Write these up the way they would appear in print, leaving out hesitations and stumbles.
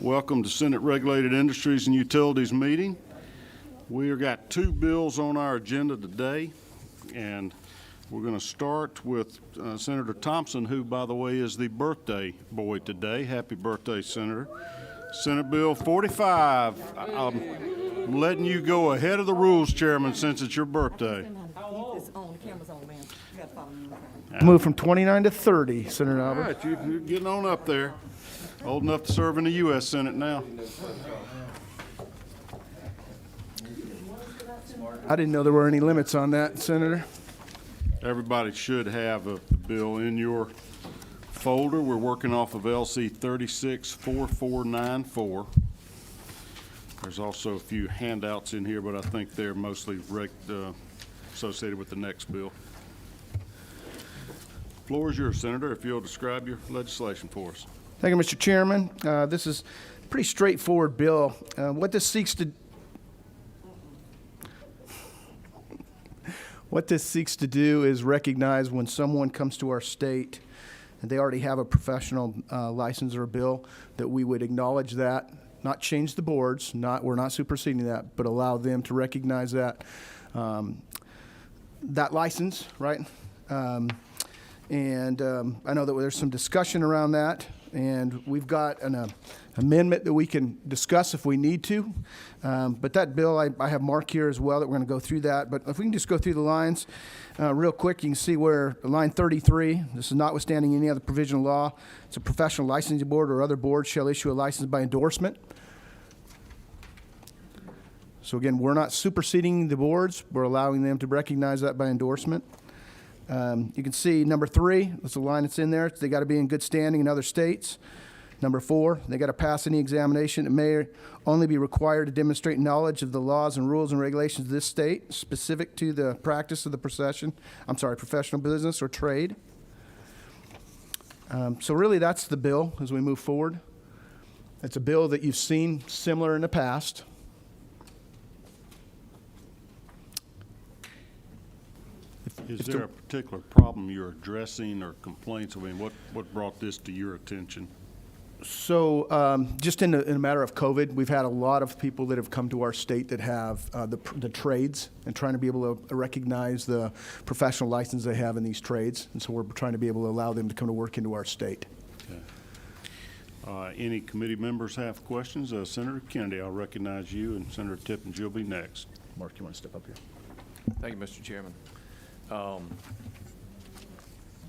Welcome to Senate Regulated Industries and Utilities meeting. We've got two bills on our agenda today, and we're going to start with Senator Thompson, who, by the way, is the birthday boy today. Happy birthday, Senator. Senate Bill 45. I'm letting you go ahead of the rules, Chairman, since it's your birthday. Move from 29 to 30, Senator All Albert. right, you're getting on up there. Old enough to serve in the U.S. Senate now. I didn't know there were any limits on that, Senator. Everybody should have the bill in your folder. We're working off of LC 364494. There's also a few handouts in here, but I think they're mostly associated with the next bill. Floor is yours, Senator, if you'll describe your legislation for us. Thank you, Mr. Chairman. This is a pretty straightforward bill. What this seeks to do is recognize when someone comes to our state and they already have a professional license or a bill, that we would acknowledge that, not change the boards, we're not superseding that, but allow them to recognize that that license, right? I know that there's some discussion around that, and we've got an amendment that we can discuss if we need to. But that bill, I have Mark here as well that we're going to go through that. But if we can just go through the lines real quick, you can see where line 33, this is notwithstanding any other provisional law, it's a professional licensing board or other board shall issue a license by endorsement. So again, we're not superseding the boards, we're allowing them to recognize that by endorsement. You can see number 3, that's a line that's in there. They got to be in good standing in other states. Number 4, they got to pass any examination. It may only be required to demonstrate knowledge of the laws and rules and regulations of this state specific to the practice of the professional business or trade. So really that's the bill as we move forward. It's a bill that you've seen similar in the past. Is there a particular problem you're addressing or complaints? I mean, what brought this to your attention? So just in a matter of COVID, we've had a lot of people that have come to our state that have the trades and trying to be able to recognize the professional license they have in these trades. And so we're trying to be able to allow them to come to work into our state. Okay. Any committee members have questions? Senator Kennedy, I'll recognize you, and Senator Tippins, you'll be next. Mark, you want to step up here? Thank you, Mr. Chairman.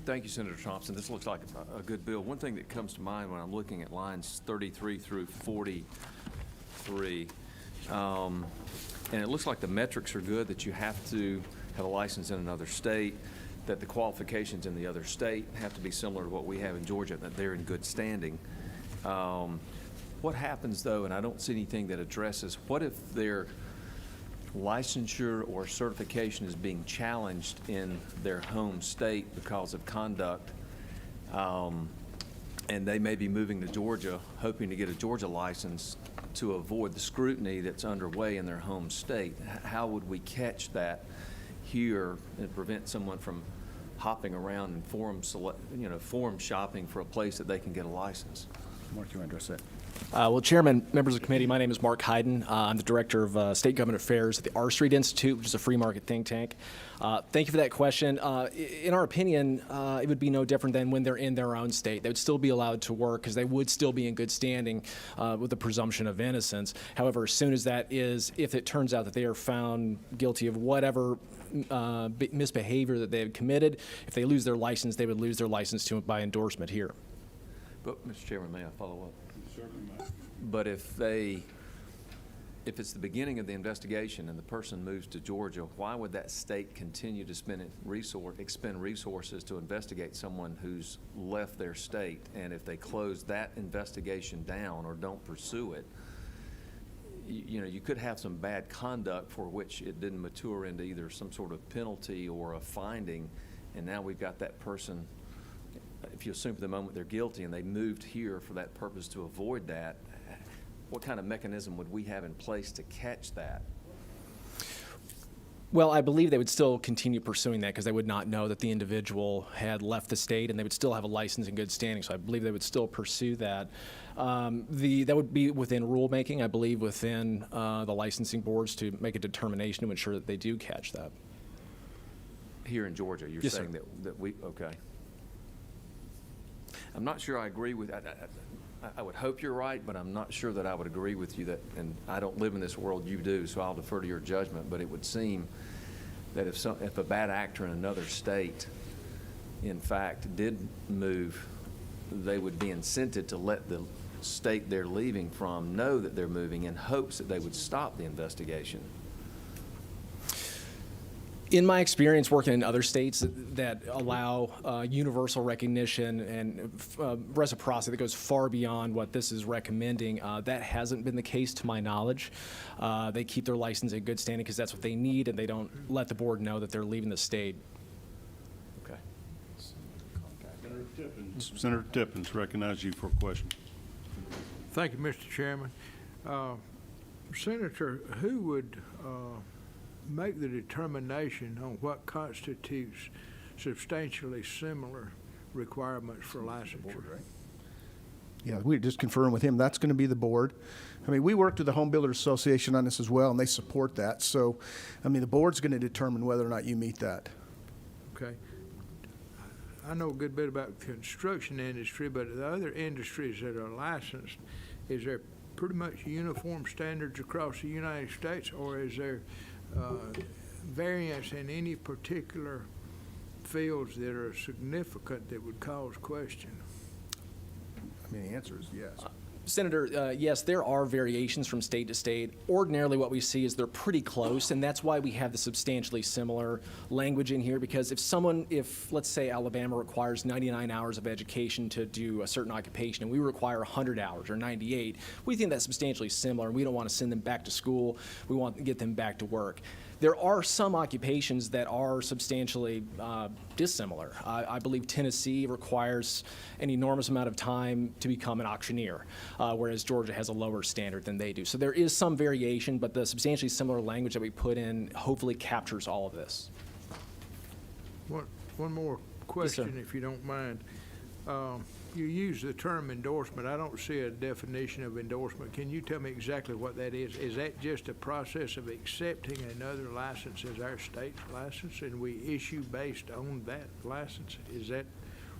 Thank you, Senator Thompson. This looks like a good bill. One thing that comes to mind when I'm looking at lines 33 through 43, and it looks like the metrics are good, that you have to have a license in another state, that the qualifications in the other state have to be similar to what we have in Georgia, that they're in good standing. What happens, though, and I don't see anything that addresses, what if their licensure or certification is being challenged in their home state because of conduct, and they may be moving to Georgia hoping to get a Georgia license to avoid the scrutiny that's underway in their home state? How would we catch that here and prevent someone from hopping around and forum shopping for a place that they can get a license? Mark, you want to address that? Well, Chairman, members of the committee, my name is Mark Hayden. I'm the Director of State Government Affairs at the R Street Institute, which is a free market think tank. Thank you for that question. In our opinion, it would be no different than when they're in their own state. They would still be allowed to work because they would still be in good standing with the presumption of innocence. However, as soon as if it turns out that they are found guilty of whatever misbehavior that they have committed, if they lose their license, they would lose their license by endorsement here. But, Mr. Chairman, may I follow up? Certainly. But if it's the beginning of the investigation and the person moves to Georgia, why would that state continue to expend resources to investigate someone who's left their state? And if they close that investigation down or don't pursue it, you could have some bad conduct for which it didn't mature into either some sort of penalty or a finding, and now we've got that person, if you assume for the moment they're guilty and they moved here for that purpose to avoid that, what kind of mechanism would we have in place to catch that? Well, I believe they would still continue pursuing that because they would not know that the individual had left the state, and they would still have a license in good standing. So I believe they would still pursue that. That would be within rulemaking, I believe, within the licensing boards to make a determination to ensure that they do catch that. Here in Georgia, you're Yes, sir. saying that we, okay. I'm not sure I agree with, I would hope you're right, but I'm not sure that I would agree with you that, and I don't live in this world, you do, so I'll defer to your judgment, but it would seem that if a bad actor in another state, in fact, did move, they would be incented to let the state they're leaving from know that they're moving in hopes that they would stop the investigation. In my experience working in other states that allow universal recognition and reciprocity that goes far beyond what this is recommending, that hasn't been the case to my knowledge. They keep their license in good standing because that's what they need, and they don't let the board know that they're leaving the state. Okay. Senator Tippins, recognize you for a question. Thank you, Mr. Chairman. Senator, who would make the determination on what constitutes substantially similar requirements for licensure? Yeah, we just confirmed with him, that's going to be the board. I mean, we worked with the Home Builders Association on this as well, and they support that. So, I mean, the board's going to determine whether or not you meet that. Okay. I know a good bit about the construction industry, but the other industries that are licensed, is there pretty much uniform standards across the United States, or is there variance in any particular fields that are significant that would cause question? I mean, the answer is yes. Senator, yes, there are variations from state to state. Ordinarily, what we see is they're pretty close, and that's why we have the substantially similar language in here, because if let's say Alabama requires 99 hours of education to do a certain occupation, and we require 100 hours or 98, we think that's substantially similar, and we don't want to send them back to school. We want to get them back to work. There are some occupations that are substantially dissimilar. I believe Tennessee requires an enormous amount of time to become an auctioneer, whereas Georgia has a lower standard than they do. So there is some variation, but the substantially similar language that we put in hopefully captures all of this. One more question, if you don't mind. You use the term endorsement. I don't see a definition of endorsement. Can you tell me exactly what that is? Is that just a process of accepting another license as our state's license, and we issue based on that license? Is that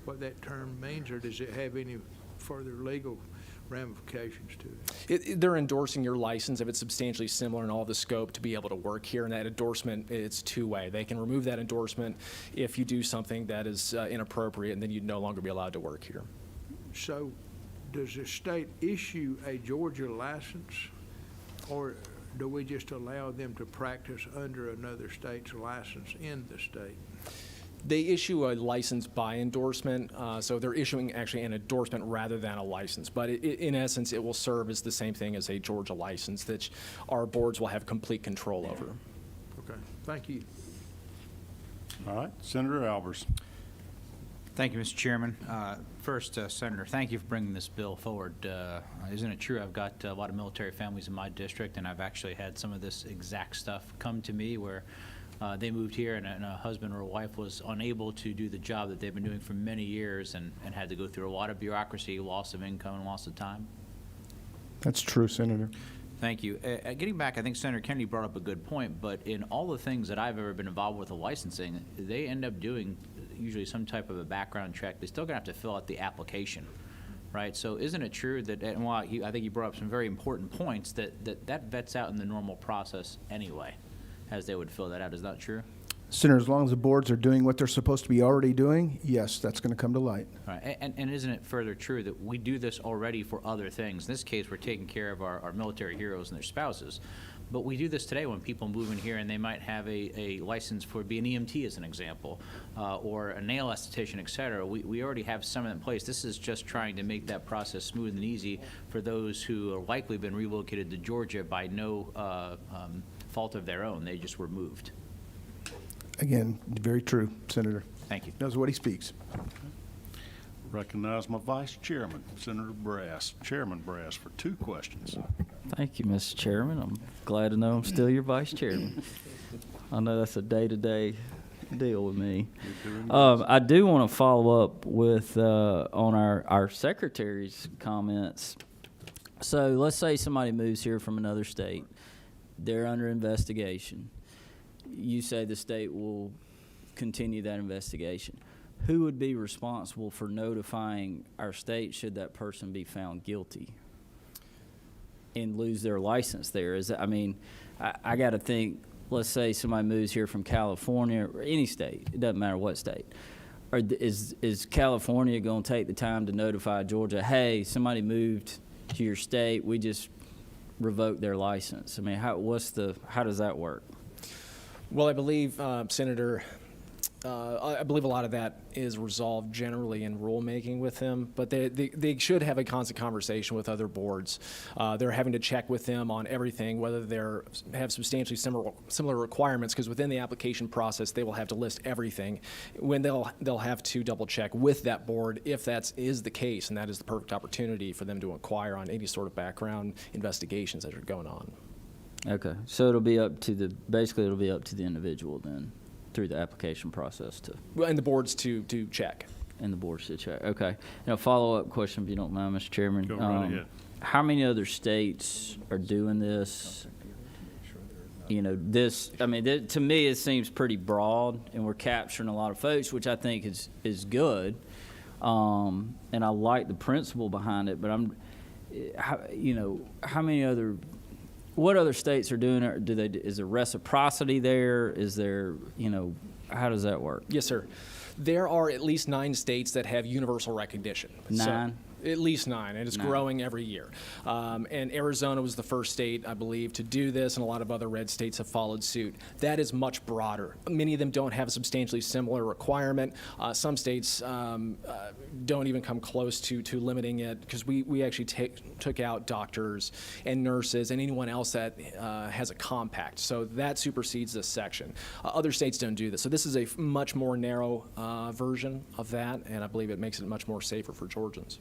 what that term means, or does it have any further legal ramifications to it? They're endorsing your license if it's substantially similar in all the scope to be able to work here, and that endorsement, it's two-way. They can remove that endorsement if you do something that is inappropriate, and then you'd no longer be allowed to work here. So does the state issue a Georgia license, or do we just allow them to practice under another state's license in the state? They issue a license by endorsement, so they're issuing actually an endorsement rather than a license. But in essence, it will serve as the same thing as a Georgia license that our boards will have complete control over. Okay, thank you. All right, Senator Albers. Thank you, Mr. Chairman. First, Senator, thank you for bringing this bill forward. Isn't it true I've got a lot of military families in my district, and I've actually had some of this exact stuff come to me where they moved here and a husband or a wife was unable to do the job that they've been doing for many years and had to go through a lot of bureaucracy, loss of income, and loss of time. That's true, Senator. Thank you. Getting back, I think Senator Kennedy brought up a good point, but in all the things that I've ever been involved with the licensing, they end up doing usually some type of a background check. They're still going to have to fill out the application, right? So isn't it true that, and while I think you brought up some very important points, that vets out in the normal process anyway, as they would fill that out. Is that true? Senator, as long as the boards are doing what they're supposed to be already doing, yes, that's going to come to light. All right. And isn't it further true that we do this already for other things? In this case, we're taking care of our military heroes and their spouses. But we do this today when people move in here and they might have a license for be an EMT as an example, or a nail esthetician, et cetera. We already have some of that in place. This is just trying to make that process smooth and easy for those who are likely been relocated to Georgia by no fault of their own. They just were moved. Again, very true, Senator. Thank you. Knows what he speaks. Recognize my Vice Chairman, Senator Brass, Chairman Brass, for 2 questions. Thank you, Mr. Chairman. I'm glad to know I'm still your Vice Chairman. I know that's a day-to-day deal with me. I do want to follow up with on our secretary's comments. So let's say somebody moves here from another state. They're under investigation. You say the state will continue that investigation. Who would be responsible for notifying our state should that person be found guilty and lose their license there? I got to think, let's say somebody moves here from California or any state, it doesn't matter what state. Is California going to take the time to notify Georgia, hey, somebody moved to your state, we just revoked their license? I mean, how does that work? Well, I believe, Senator, I believe a lot of that is resolved generally in rulemaking with them, but they should have a constant conversation with other boards. They're having to check with them on everything, whether they have substantially similar requirements, because within the application process, they will have to list everything. When they'll have to double check with that board if that is the case, and that is the perfect opportunity for them to inquire on any sort of background investigations that are going on. Okay, so it'll be up to the individual then, through the application process And the boards to check. and the board should check. Okay. And a follow-up question, if you don't mind, Mr. Chairman. Go right ahead. How many other states are doing this? To me, it seems pretty broad, and we're capturing a lot of folks, which I think is good. And I like the principle behind it, but what other states are doing it? Is there reciprocity there? Is there, how does that work? Yes, sir. There are at least 9 states that have universal recognition. 9? At least 9, and it's growing every year. And Arizona was the first state, I believe, to do this, and a lot of other red states have followed suit. That is much broader. Many of them don't have a substantially similar requirement. Some states don't even come close to limiting it, because we actually took out doctors and nurses and anyone else that has a compact. So that supersedes this section. Other states don't do this. So this is a much more narrow version of that, and I believe it makes it much more safer for Georgians.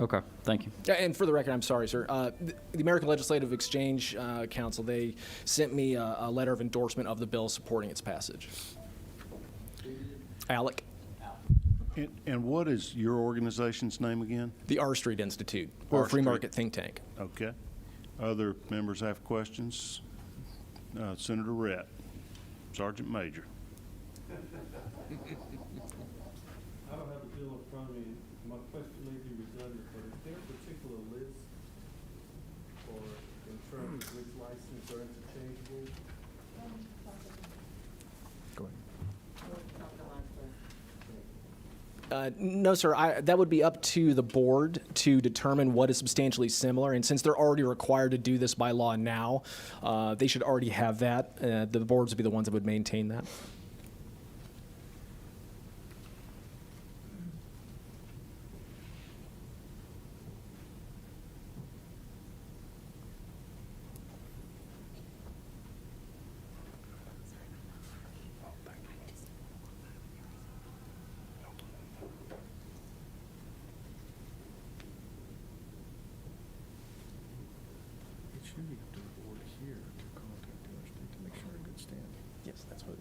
Okay, thank you. And for the record, I'm sorry, sir. The American Legislative Exchange Council, they sent me a letter of endorsement of the bill supporting its passage. Alec, And what is your organization's name again? the R Street Institute, or R a free Street. market think tank. Okay. Other members have questions? Senator Rett, Sergeant Major. I don't have a bill in front of me. My question may be redundant, but is there a particular list or in terms of which license are interchangeable? Go ahead. No, sir. That would be up to the board to determine what is substantially similar. And since they're already required to do this by law now, they should already have that. The boards would be the ones that would maintain that. It should be up to the board here to contact the other state to make sure in good standing. Yes, that's what.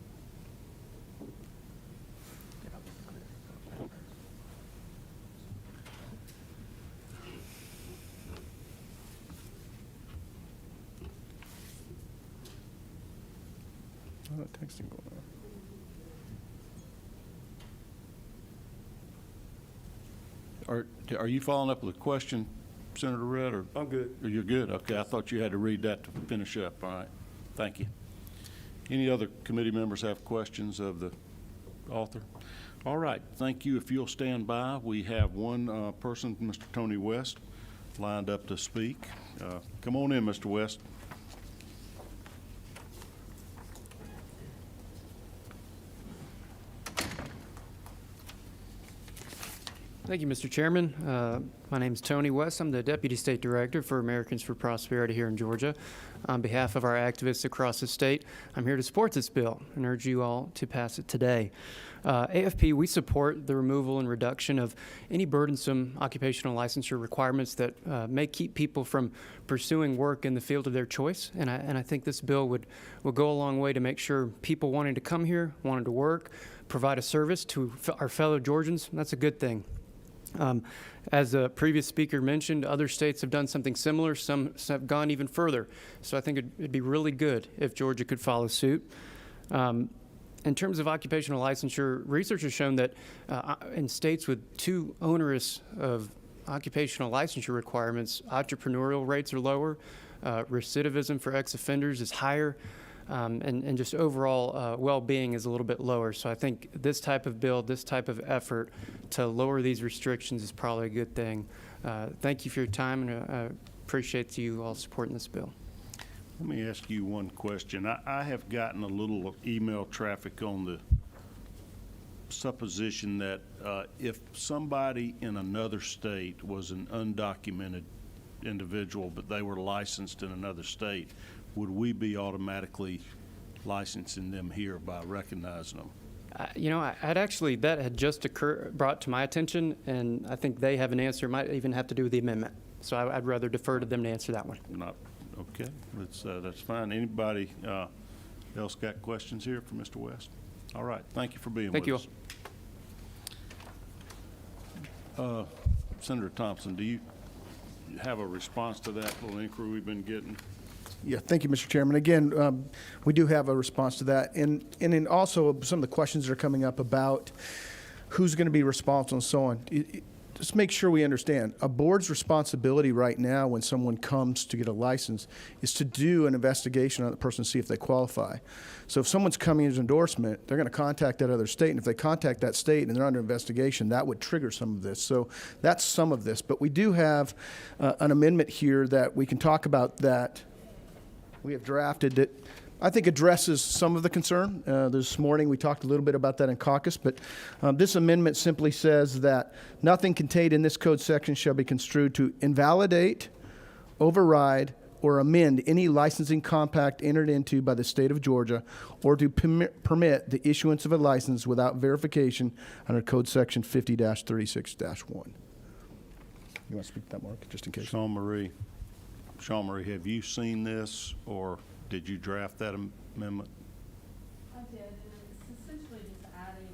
Oh, that texting going on. Are you following up with a question, Senator Redd, or? I'm good. You're good, okay. I thought you had to read that to finish up. All right, thank you. Any other committee members have questions of the author? All right, thank you. If you'll stand by, we have one person, Mr. Tony West, lined up to speak. Come on in, Mr. West. Thank you, Mr. Chairman. My name is Tony West. I'm the Deputy State Director for Americans for Prosperity here in Georgia. On behalf of our activists across the state, I'm here to support this bill and urge you all to pass it today. AFP, we support the removal and reduction of any burdensome occupational licensure requirements that may keep people from pursuing work in the field of their choice. And I think this bill would go a long way to make sure people wanting to come here, wanting to work, provide a service to our fellow Georgians. That's a good thing. As the previous speaker mentioned, other states have done something similar. Some have gone even further. So I think it'd be really good if Georgia could follow suit. In terms of occupational licensure, research has shown that in states with too onerous of occupational licensure requirements, entrepreneurial rates are lower, recidivism for ex-offenders is higher, and just overall well-being is a little bit lower. So I think this type of bill, this type of effort to lower these restrictions is probably a good thing. Thank you for your time, and I appreciate you all supporting this bill. Let me ask you one question. I have gotten a little email traffic on the supposition that if somebody in another state was an undocumented individual, but they were licensed in another state, would we be automatically licensing them here by recognizing them? That had just brought to my attention, and I think they have an answer. It might even have to do with the amendment. So I'd rather defer to them to answer that one. Okay, that's fine. Anybody else got questions here for Mr. West? All right, thank you for being with us. Thank you all. Senator Thompson, do you have a response to that little inquiry we've been getting? Yeah, thank you, Mr. Chairman. Again, we do have a response to that. And then also some of the questions that are coming up about who's going to be responsible and so on. Just make sure we understand. A board's responsibility right now when someone comes to get a license is to do an investigation on the person to see if they qualify. So if someone's coming as an endorsement, they're going to contact that other state. And if they contact that state and they're under investigation, that would trigger some of this. So that's some of this. But we do have an amendment here that we can talk about that we have drafted that I think addresses some of the concern. This morning we talked a little bit about that in caucus, but this amendment simply says that nothing contained in this code section shall be construed to invalidate, override, or amend any licensing compact entered into by the state of Georgia or to permit the issuance of a license without verification under code section 50-36-1. You want to speak to that, Mark, just in case? Sean Marie, have you seen this, or did you draft that amendment? I did, and it's essentially just adding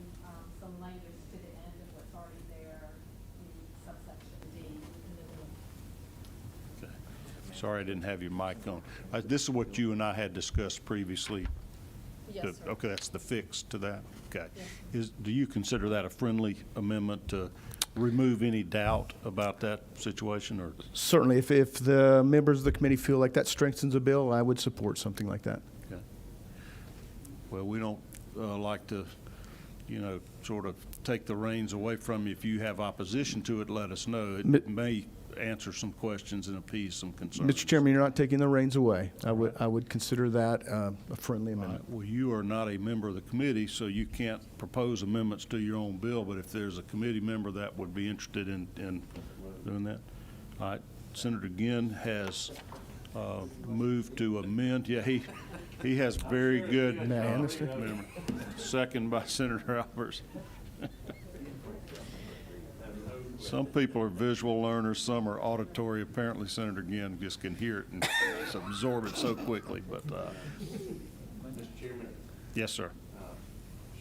some language to the end of what's already there in subsection D. Okay. Sorry I didn't have your mic on. This is what you and I had discussed previously. Yes, sir. Okay, that's the fix to that? Okay. Yes. Do you consider that a friendly amendment to remove any doubt about that situation, or? Certainly, if the members of the committee feel like that strengthens a bill, I would support something like that. Okay. Well, we don't like to, sort of take the reins away from you. If you have opposition to it, let us know. It may answer some questions and appease some concerns. Mr. Chairman, you're not taking the reins away. I would consider that a friendly amendment. Well, you are not a member of the committee, so you can't propose amendments to your own bill, but if there's a committee member that would be interested in doing that. All right, Senator Ginn has moved to amend. Yeah, he has very good. Second by Senator Alberts. Some people are visual learners, some are auditory. Apparently, Senator Ginn just can hear it and absorb it so quickly. But Mr. Chairman. Yes, sir.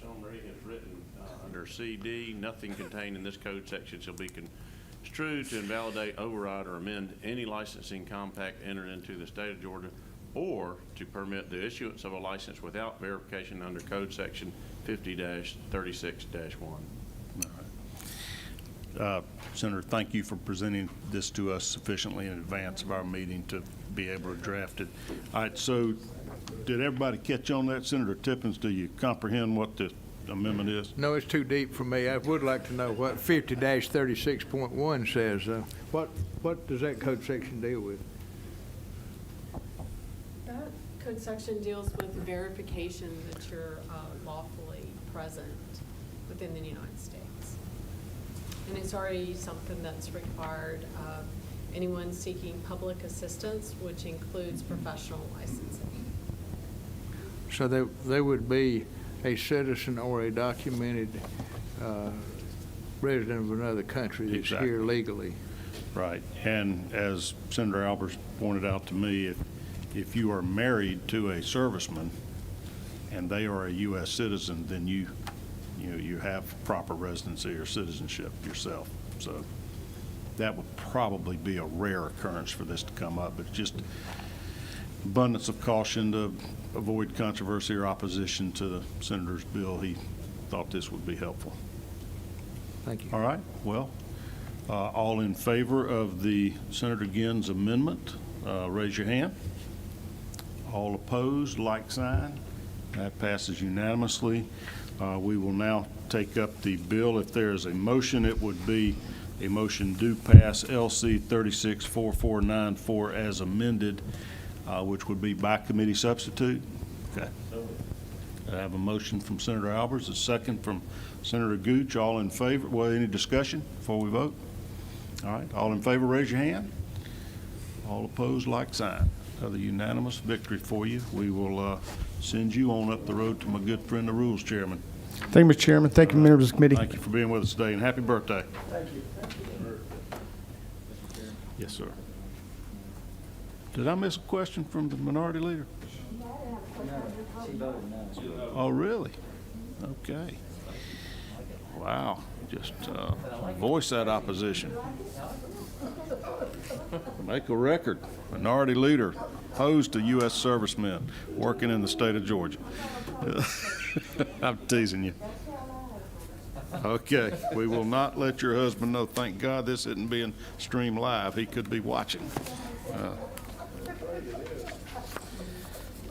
Sean Marie has written under CD, nothing contained in this code section shall be construed to invalidate, override, or amend any licensing compact entered into the state of Georgia, or to permit the issuance of a license without verification under code section 50-36-1. Senator, thank you for presenting this to us sufficiently in advance of our meeting to be able to draft it. All right, so did everybody catch on that? Senator Tippins, do you comprehend what the amendment is? No, it's too deep for me. I would like to know what 50-36.1 says. What does that code section deal with? That code section deals with verification that you're lawfully present within the United States. and it's already something that's required of anyone seeking public assistance, which includes professional licensing. So they would be a citizen or a documented resident of another country that's Exactly. here legally. Right. And as Senator Albers pointed out to me, if you are married to a serviceman and they are a U.S. citizen, then you have proper residency or citizenship yourself. So that would probably be a rare occurrence for this to come up. It's just abundance of caution to avoid controversy or opposition to the senator's bill. He thought this would be helpful. Thank you. All right. Well, all in favor of the Senator Ginn's amendment, raise your hand. All opposed, like sign. That passes unanimously. We will now take up the bill. If there is a motion, it would be a motion do pass LC 364494 as amended, which would be by committee substitute. Okay. I have a motion from Senator Albers, a second from Senator Gooch. All in favor? Well, any discussion before we vote? All right. All in favor, raise your hand. All opposed, like sign. Another unanimous victory for you. We will send you on up the road to my good friend, the Rules Chairman. Thank you, Mr. Chairman. Thank you, members of the committee. Thank you for being with us today, and happy birthday. Thank you. Yes, sir. Did I miss a question from the minority leader? Oh, really? Okay. Wow. Just voice that opposition. Make a record. Minority leader opposed to U.S. servicemen working in the state of Georgia. I'm teasing you. Okay, we will not let your husband know. Thank God this isn't being streamed live. He could be watching.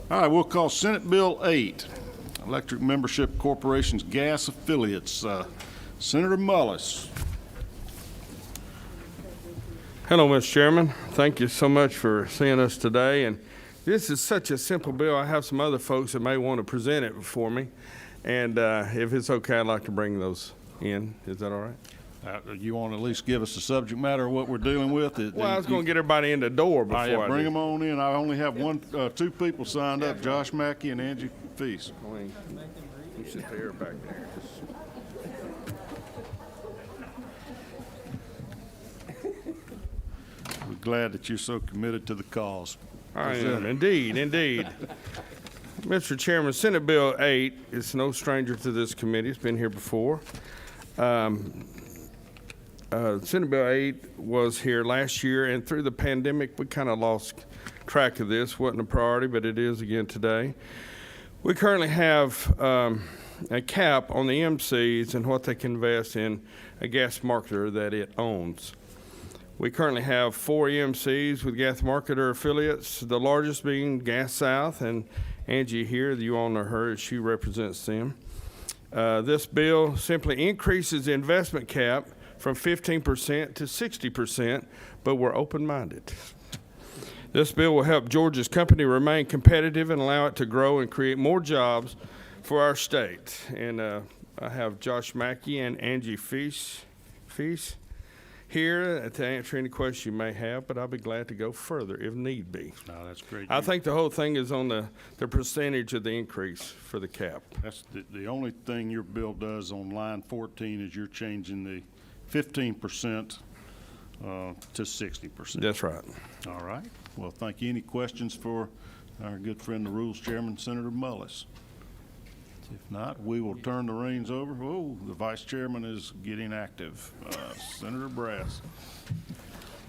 All right, we'll call Senate Bill 8, Electric Membership Corporation's Gas Affiliates. Senator Mullis. Hello, Mr. Chairman. Thank you so much for seeing us today. And this is such a simple bill. I have some other folks that may want to present it for me. And if it's okay, I'd like to bring those in. Is that all right? You want to at least give us the subject matter of what we're dealing with? Well, I was going to get everybody in the door before I bring did. them on in. I only have two people signed up, Josh Mackey and Angie Feast. You sit there back there. We're glad that you're so committed to the cause. I am, indeed, indeed. Mr. Chairman, Senate Bill 8 is no stranger to this committee. It's been here before. Senate Bill 8 was here last year, and through the pandemic, we kind of lost track of this. Wasn't a priority, but it is again today. We currently have a cap on the MCs and what they can invest in a gas marketer that it owns. We currently have 4 EMCs with gas marketer affiliates, the largest being Gas South, and Angie here, you all know her, she represents them. This bill simply increases the investment cap from 15% to 60%, but we're open-minded. This bill will help Georgia's company remain competitive and allow it to grow and create more jobs for our state. And I have Josh Mackey and Angie Feast here to answer any questions you may have, but I'll be glad to go further if need be. No, that's great. I think the whole thing is on the percentage of the increase for the cap. That's the only thing your bill does on line 14 is you're changing the 15% to 60%. That's right. All right. Well, thank you. Any questions for our good friend, the Rules Chairman, Senator Mullis? If not, we will turn the reins over. Oh, the Vice Chairman is getting active. Senator Brass.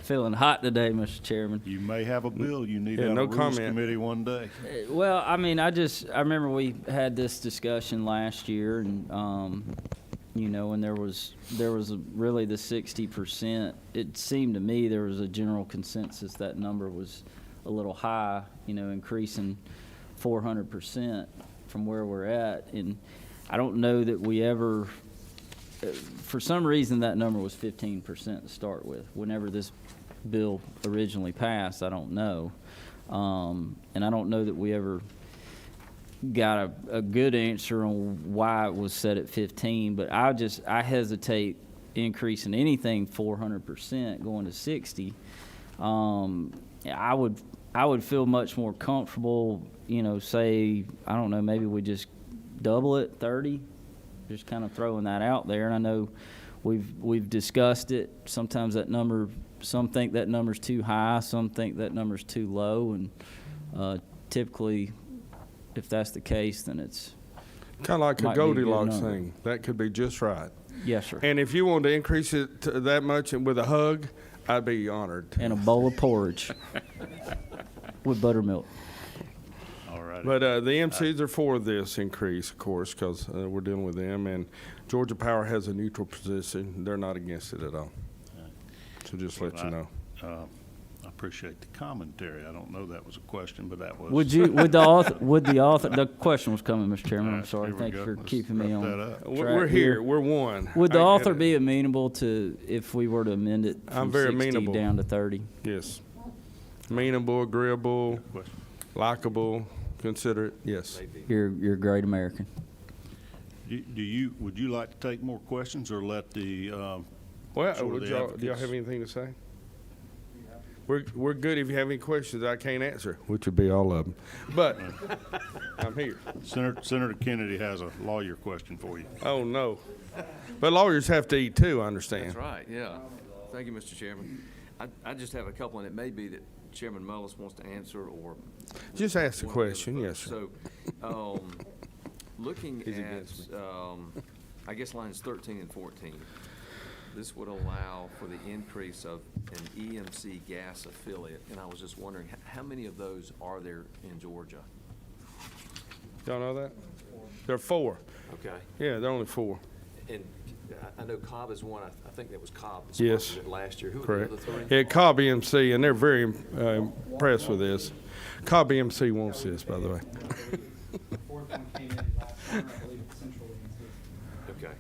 Feeling hot today, Mr. Chairman. You may have a bill you need Yeah, out no of Rules comment. Committee one day. Well, I mean, I remember we had this discussion last year, and when there was really the 60%. It seemed to me there was a general consensus that number was a little high. Increasing 400% from where we're at, and I don't know that we ever. For some reason, that number was 15% to start with. Whenever this bill originally passed, I don't know. And I don't know that we ever got a good answer on why it was set at 15, but I hesitate increasing anything 400% going to 60, I would feel much more comfortable, say, I don't know, maybe we just double it, 30, just kind of throwing that out there. And I know we've discussed it. Sometimes that number, some think that number's too high, some think that number's too low, and typically, if that's the case, then it's Kind of like a might be a good Goldilocks number. thing. That could be just right. Yes, sir. And if you wanted to increase it to that much and with a hug, I'd be honored. And a bowl of porridge with buttermilk. All right. But the MCs are for this increase, of course, because we're dealing with them. And Georgia Power has a neutral position. They're not against it at all. So just let you know. I appreciate the commentary. I don't know that was a question, but that was. Would the author, the question was coming, Mr. Chairman, I'm sorry. Here we Thank you go. for Let's keeping me wrap on that up. track We're here. We're one. Would the I get author it. be amenable to, if we were to amend it I'm from very 60 amenable. down to 30? Yes. Amenable, agreeable, Question. likable, considerate, yes. You're a great American. Would you like to take more questions or let the, Well, Sort of would the y'all, do y'all advocates. have anything to say? We're good if you have any questions I can't answer, which would be all of them. But I'm here. Senator Kennedy has a lawyer question for you. Oh, no. But lawyers have to eat too, I understand. That's right, yeah. Thank you, Mr. Chairman. I just have a couple, and it may be that Chairman Mullis wants to answer, or. Just ask the one of other question, yes, folks. sir. So, looking He's at, against I guess lines 13 and 14, this would allow for the increase of an EMC gas affiliate, and I was just wondering, how many of those are there in Georgia? Y'all know that? There are 4. Okay. Yeah, there are only 4. And I know Cobb is one, I think that was Cobb that Yes. sponsored it last year. Who are Correct. the other 3? Yeah, Cobb EMC, and they're very impressed with this. Cobb EMC wants this, by the way. The fourth one came in last summer, I believe it's Central EMC. Okay.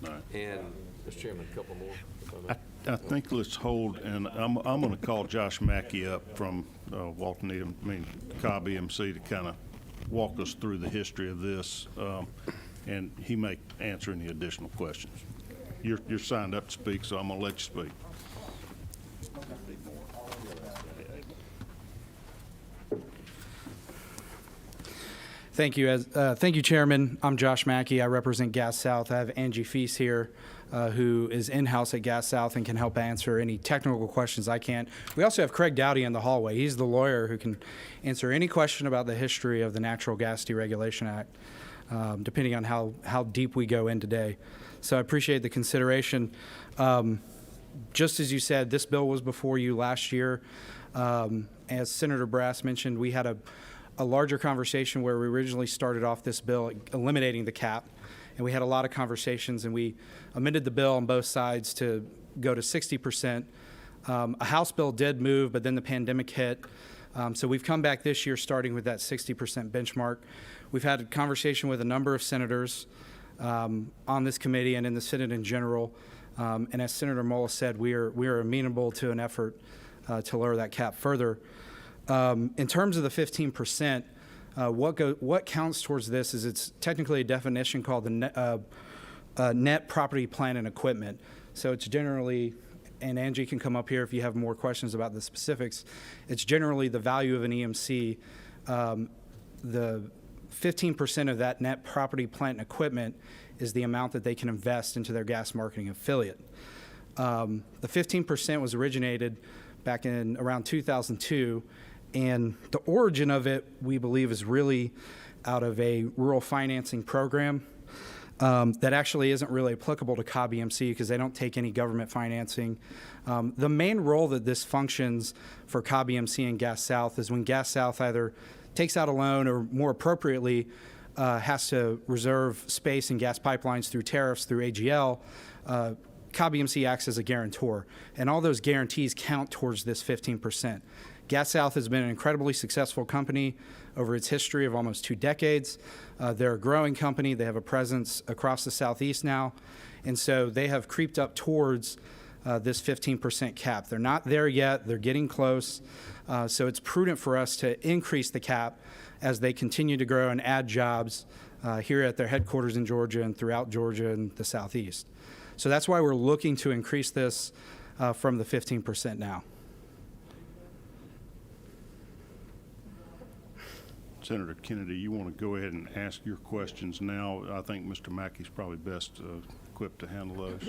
All right. And, Mr. Chairman, a couple more, if I may. I think let's hold, and I'm going to call Josh Mackey up from Cobb EMC to kind of walk us through the history of this, and he may answer any additional questions. You're signed up to speak, so I'm going to let you speak. Thank you, Chairman. I'm Josh Mackey. I represent Gas South. I have Angie Feast here, who is in-house at Gas South and can help answer any technical questions I can't. We also have Craig Dowdy in the hallway. He's the lawyer who can answer any question about the history of the Natural Gas Deregulation Act, depending on how deep we go in today. So I appreciate the consideration. Just as you said, this bill was before you last year. As Senator Brass mentioned, we had a larger conversation where we originally started off this bill eliminating the cap, and we had a lot of conversations, and we amended the bill on both sides to go to 60%. A House bill did move, but then the pandemic hit. So we've come back this year starting with that 60% benchmark. We've had a conversation with a number of senators on this committee and in the Senate in general. And as Senator Mullis said, we are amenable to an effort to lower that cap further. In terms of the 15%, what counts towards this is it's technically a definition called the net property, plant, and equipment. So it's generally, and Angie can come up here if you have more questions about the specifics, it's generally the value of an EMC. The 15% of that net property, plant, and equipment is the amount that they can invest into their gas marketing affiliate. The 15% was originated back in around 2002, and the origin of it, we believe, is really out of a rural financing program that actually isn't really applicable to Cobb EMC because they don't take any government financing. The main role that this functions for Cobb EMC and Gas South is when Gas South either takes out a loan or, more appropriately, has to reserve space in gas pipelines through tariffs, through AGL. Cobb EMC acts as a guarantor, and all those guarantees count towards this 15%. Gas South has been an incredibly successful company over its history of almost 2 decades. They're a growing company. They have a presence across the Southeast now, and so they have creeped up towards this 15% cap. They're not there yet. They're getting close. So it's prudent for us to increase the cap as they continue to grow and add jobs here at their headquarters in Georgia and throughout Georgia and the Southeast. So that's why we're looking to increase this from the 15% now. Senator Kennedy, you want to go ahead and ask your questions now? I think Mr. Mackey's probably best equipped to handle those.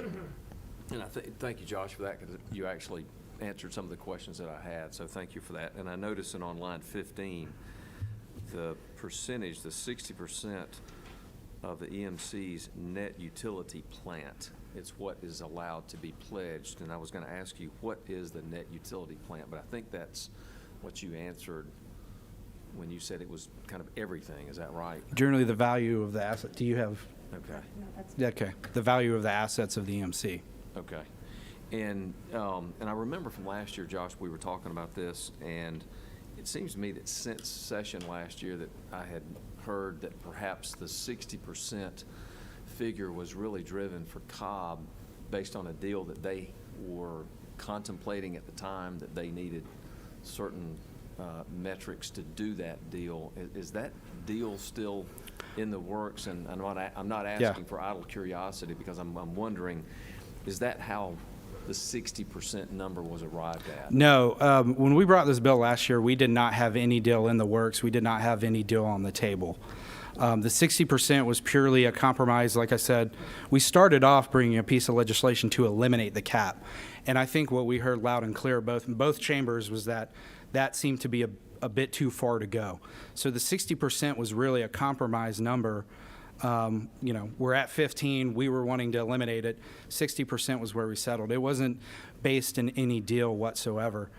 And thank you, Josh, for that, because you actually answered some of the questions that I had, so thank you for that. And I noticed on line 15, the percentage, the 60% of the EMC's net utility plant, it's what is allowed to be pledged. And I was going to ask you, what is the net utility plant? But I think that's what you answered when you said it was kind of everything. Is that right? Generally, the value of the asset. Do you have? Okay. Okay. The value of the assets of the EMC. Okay. And I remember from last year, Josh, we were talking about this, and it seems to me that since session last year that I had heard that perhaps the 60% figure was really driven for Cobb based on a deal that they were contemplating at the time, that they needed certain metrics to do that deal. Is that deal still in the works? And I'm not asking for idle curiosity, because I'm wondering, is that how the 60% number was arrived at? No. When we brought this bill last year, we did not have any deal in the works. We did not have any deal on the table. The 60% was purely a compromise. Like I said, we started off bringing a piece of legislation to eliminate the cap. And I think what we heard loud and clear in both chambers was that seemed to be a bit too far to go. So the 60% was really a compromise number. We're at 15. We were wanting to eliminate it. 60% was where we settled. It wasn't based in any deal whatsoever.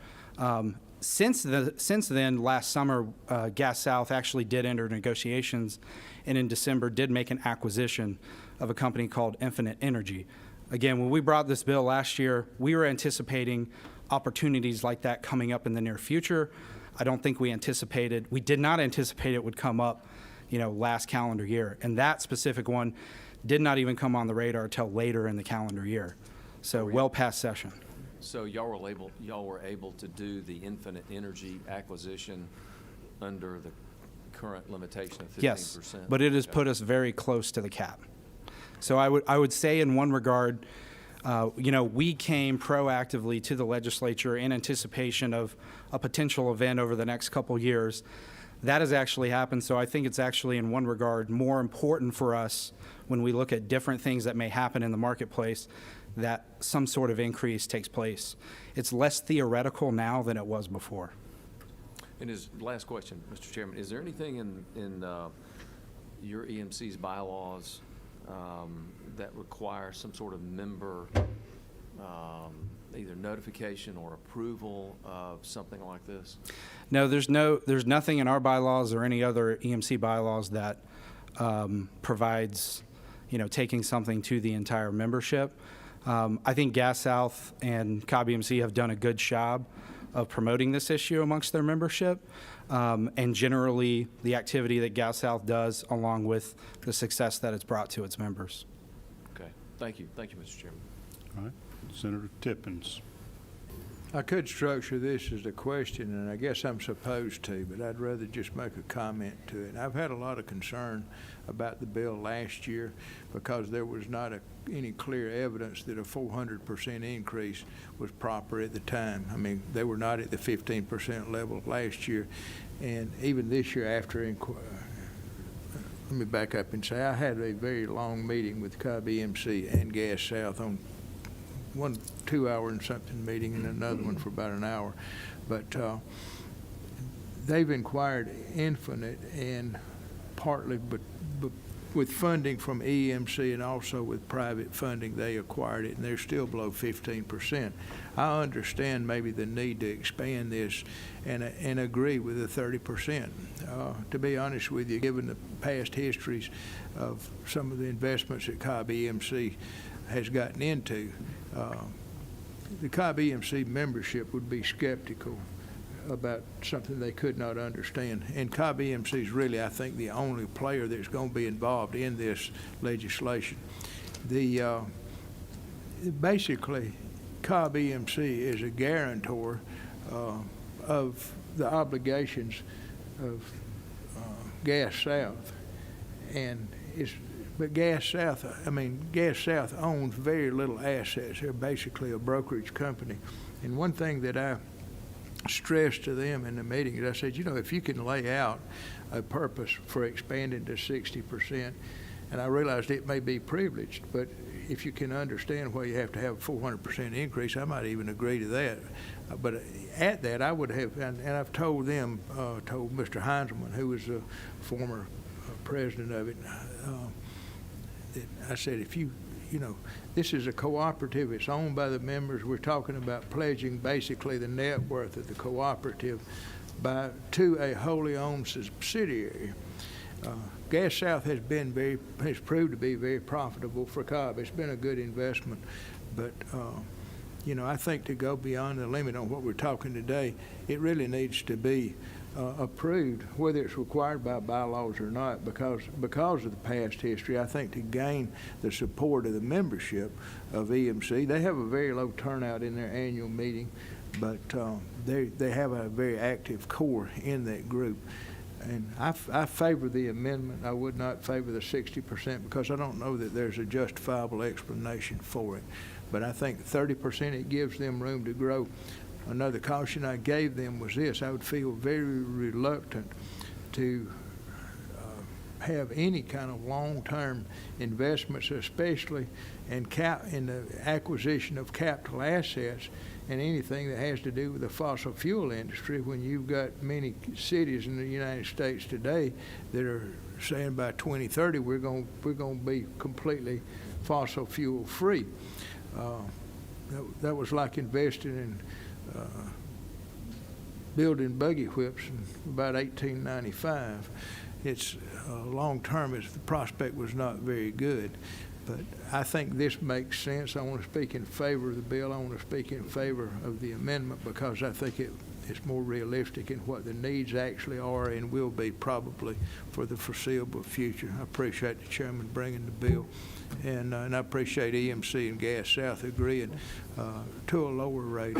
Since then, last summer, Gas South actually did enter negotiations, and in December did make an acquisition of a company called Infinite Energy. Again, when we brought this bill last year, we were anticipating opportunities like that coming up in the near future. I don't think we did not anticipate it would come up, last calendar year. And that specific one did not even come on the radar until later in the calendar year. So well past session. So y'all were able to do the Infinite Energy acquisition under the current limitation of 15%? Yes, but it has put us very close to the cap. So I would say in one regard, we came proactively to the legislature in anticipation of a potential event over the next couple years. That has actually happened, so I think it's actually in one regard more important for us when we look at different things that may happen in the marketplace that some sort of increase takes place. It's less theoretical now than it was before. And last question, Mr. Chairman, is there anything in your EMC's bylaws that require some sort of member either notification or approval of something like this? No, there's nothing in our bylaws or any other EMC bylaws that provides, taking something to the entire membership. I think Gas South and Cobb EMC have done a good job of promoting this issue amongst their membership, and generally the activity that Gas South does, along with the success that it's brought to its members. Okay, thank you, Mr. Chairman. All right, Senator Tippins. I could structure this as a question, and I guess I'm supposed to, but I'd rather just make a comment to it. I've had a lot of concern about the bill last year because there was not any clear evidence that a 400% increase was proper at the time. I mean, they were not at the 15% level last year, and even this year after let me back up and say I had a very long meeting with Cobb EMC and Gas South on one 2-hour and something meeting and another one for about an hour. But they've inquired Infinite, and partly but with funding from EMC and also with private funding, they acquired it, and they're still below 15%. I understand maybe the need to expand this and agree with the 30%. To be honest with you, given the past histories of some of the investments that Cobb EMC has gotten into, the Cobb EMC membership would be skeptical about something they could not understand. And Cobb EMC is really, I think, the only player that's going to be involved in this legislation. Basically, Cobb EMC is a guarantor of the obligations of Gas South, and it's But Gas South owns very little assets. They're basically a brokerage company. And one thing that I stressed to them in the meeting is I said, if you can lay out a purpose for expanding to 60%, and I realized it may be privileged, but if you can understand why you have to have a 400% increase, I might even agree to that. But at that, I would have, and I've told them, told Mr. Heinzelman, who was the former president of it, that I said, this is a cooperative, it's owned by the members. We're talking about pledging basically the net worth of the cooperative to a wholly owned subsidiary. Gas South has proved to be very profitable for Cobb. It's been a good investment, but I think to go beyond the limit on what we're talking today, it really needs to be approved, whether it's required by bylaws or not, because of the past history. I think to gain the support of the membership of EMC, they have a very low turnout in their annual meeting, but they have a very active core in that group. And I favor the amendment. I would not favor the 60% because I don't know that there's a justifiable explanation for it. But I think 30%, it gives them room to grow. Another caution I gave them was this: I would feel very reluctant to have any kind of long-term investments, especially in the acquisition of capital assets and anything that has to do with the fossil fuel industry, when you've got many cities in the United States today that are saying by 2030 we're going to be completely fossil fuel free. That was like investing in building buggy whips in about 1895. It's long term, the prospect was not very good. But I think this makes sense. I want to speak in favor of the bill. I want to speak in favor of the amendment because I think it's more realistic in what the needs actually are and will be probably for the foreseeable future. I appreciate the chairman bringing the bill, and I appreciate EMC and Gas South agreeing to a lower rate.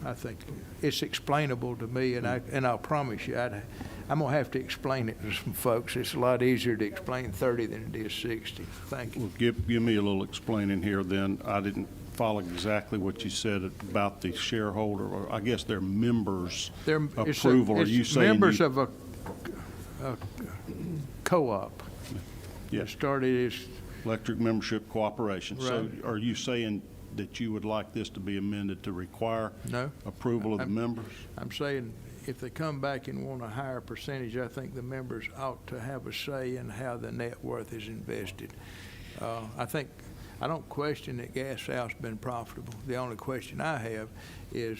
I think it's explainable to me, and I'll promise you, I'm going to have to explain it to some folks. It's a lot easier to explain 30 than it is 60. Thank you. Well, give me a little explaining here then. I didn't follow exactly what you said about the shareholder, or I guess their members' approval. Are you saying members of a co-op? Yes. It started as electric membership cooperation. Right. So are you saying that you would like this to be amended to require approval of the members? I'm saying if they come back and want a higher percentage, I think the members ought to have a say in how the net worth is invested. I don't question that Gas South's been profitable. The only question I have is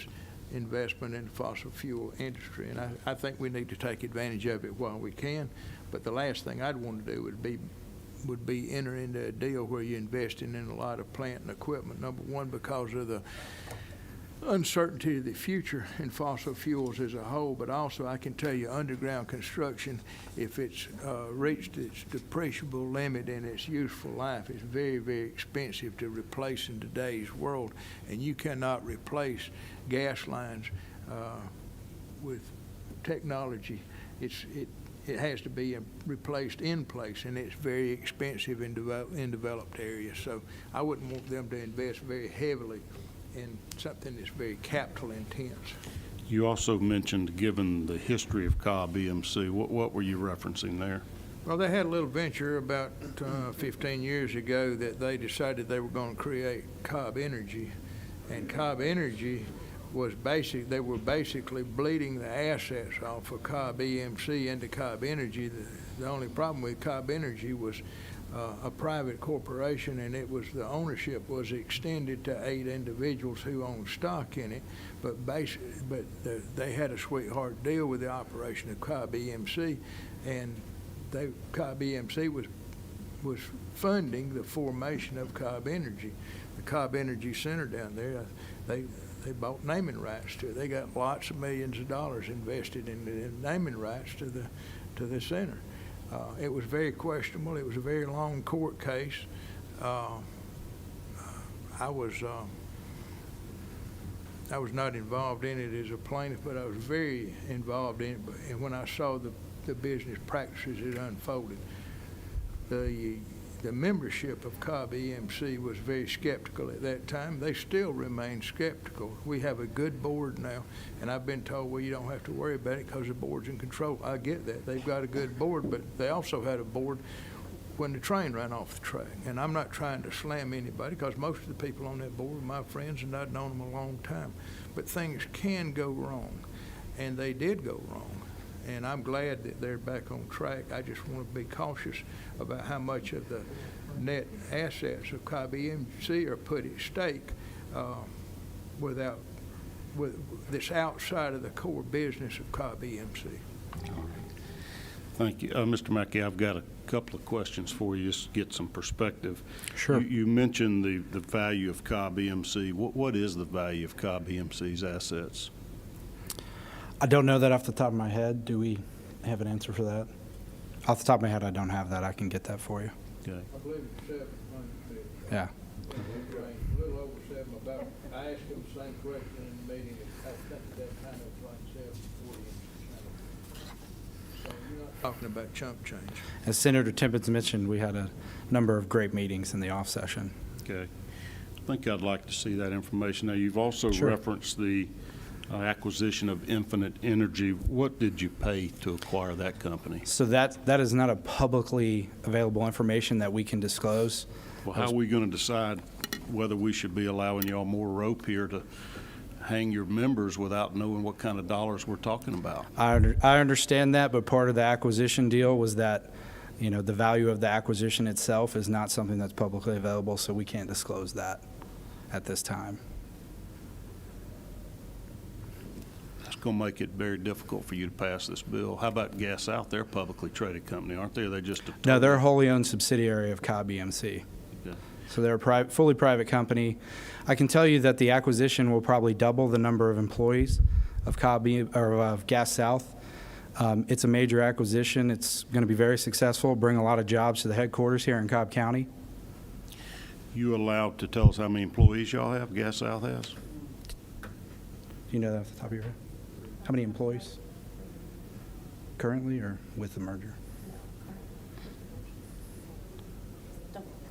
investment in the fossil fuel industry, and I think we need to take advantage of it while we can. But the last thing I'd want to do would be enter into a deal where you're investing in a lot of plant and equipment. Number one, because of the uncertainty of the future in fossil fuels as a whole, but also I can tell you underground construction, if it's reached its depreciable limit in its useful life, it's very, very expensive to replace in today's world, and you cannot replace gas lines with technology. It has to be replaced in place, and it's very expensive in developed areas. So I wouldn't want them to invest very heavily in something that's very capital intense. You also mentioned, given the history of Cobb EMC, what were you referencing there? Well, they had a little venture about 15 years ago that they decided they were going to create Cobb Energy, and Cobb Energy was they were basically bleeding the assets off of Cobb EMC into Cobb Energy. The only problem with Cobb Energy was a private corporation, and the ownership was extended to 8 individuals who owned stock in it, but they had a sweetheart deal with the operation of Cobb EMC, and Cobb EMC was funding the formation of Cobb Energy. The Cobb Energy Center down there, they bought naming rights to it. They got lots of millions of dollars invested in naming rights to the center. It was very questionable. It was a very long court case. I was not involved in it as a plaintiff, but I was very involved in it. And when I saw the business practices that unfolded, the the membership of Cobb EMC was very skeptical at that time. They still remain skeptical. We have a good board now, and I've been told, well, you don't have to worry about it because the board's in control. I get that. They've got a good board, but they also had a board when the train ran off the track. And I'm not trying to slam anybody because most of the people on that board are my friends and I've known them a long time. But things can go wrong, and they did go wrong. And I'm glad that they're back on track. I just want to be cautious about how much of the net assets of Cobb EMC are put at stake with this outside of the core business of Cobb EMC. Thank you. Mr. Mackey, I've got a couple of questions for you, just to get some perspective. Sure. You mentioned the value of Cobb EMC. What is the value of Cobb EMC's assets? I don't know that off the top of my head. Do we have an answer for that? Off the top of my head, I don't have that. I can get that for you. Okay. I believe it's 700 million. Yeah. A little over 7, about, I asked him the same question in the meeting, I think that kind of like 740. So you're not talking about chump change. As Senator Tippins mentioned, we had a number of great meetings in the off session. Okay. I think I'd like to see that information. Now, you've also Sure. referenced the acquisition of Infinite Energy. What did you pay to acquire that company? So that is not a publicly available information that we can disclose. Well, how are we going to decide whether we should be allowing y'all more rope here to hang your members without knowing what kind of dollars we're talking about? I understand that, but part of the acquisition deal was that, you know, the value of the acquisition itself is not something that's publicly available, so we can't disclose that at this time. It's going to make it very difficult for you to pass this bill. How about Gas South? They're a publicly traded company, aren't they? Are they just a... No, they're a wholly owned subsidiary of Cobb EMC. Okay. So they're a fully private company. I can tell you that the acquisition will probably double the number of employees of of Gas South. It's a major acquisition. It's going to be very successful, bring a lot of jobs to the headquarters here in Cobb County. You allowed to tell us how many employees y'all have, Gas South has? Do you know that off the top of your head? How many employees currently or with the merger?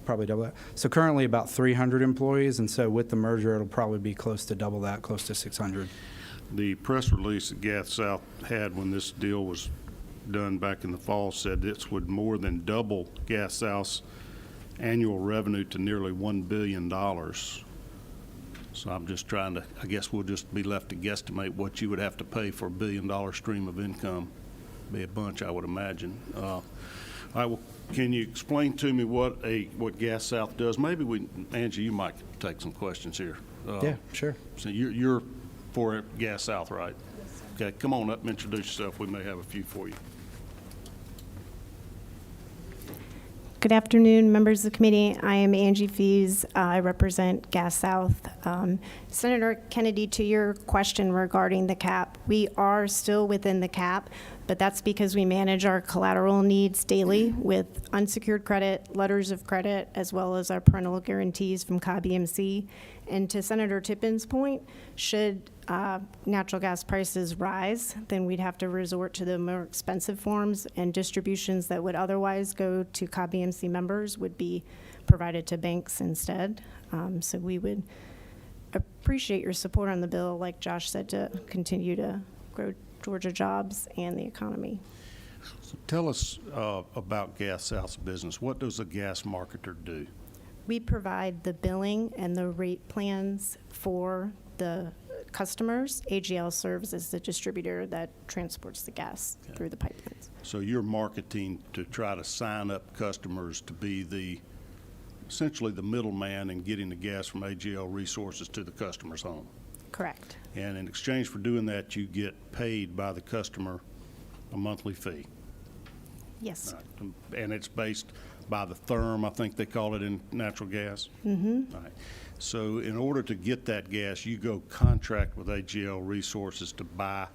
Probably double that. So currently about 300 employees, and so with the merger, it'll probably be close to double that, close to 600. The press release that Gas South had when this deal was done back in the fall said this would more than double Gas South's annual revenue to nearly $1 billion. So I'm just trying to, I guess we'll just be left to guesstimate what you would have to pay for $1 billion stream of income. Be a bunch, I would imagine. All right, well, can you explain to me what Gas South does? Maybe Angie, you might take some questions here. Yeah, sure. So you're for Gas South, right? Yes, sir. Okay, come on up and introduce yourself. We may have a few for you. Good afternoon, members of the committee. I am Angie Fees. I represent Gas South. Senator Kennedy, to your question regarding the cap, we are still within the cap, but that's because we manage our collateral needs daily with unsecured credit, letters of credit, as well as our parental guarantees from Cobb EMC. And to Senator Tippins' point, should natural gas prices rise, then we'd have to resort to the more expensive forms, and distributions that would otherwise go to Cobb EMC members would be provided to banks instead. So we would appreciate your support on the bill, like Josh said, to continue to grow Georgia jobs and the economy. So tell us about Gas South's business. What does a gas marketer do? We provide the billing and the rate plans for the customers. AGL serves as the distributor that transports the gas through the pipelines. So you're marketing to try to sign up customers to be essentially the middleman in getting the gas from AGL Resources to the customer's home. Correct. And in exchange for doing that, you get paid by the customer a monthly fee. Yes. And it's based by the therm, I think they call it in natural gas. Mm-hmm. All right. So in order to get that gas, you go contract with AGL Resources to buy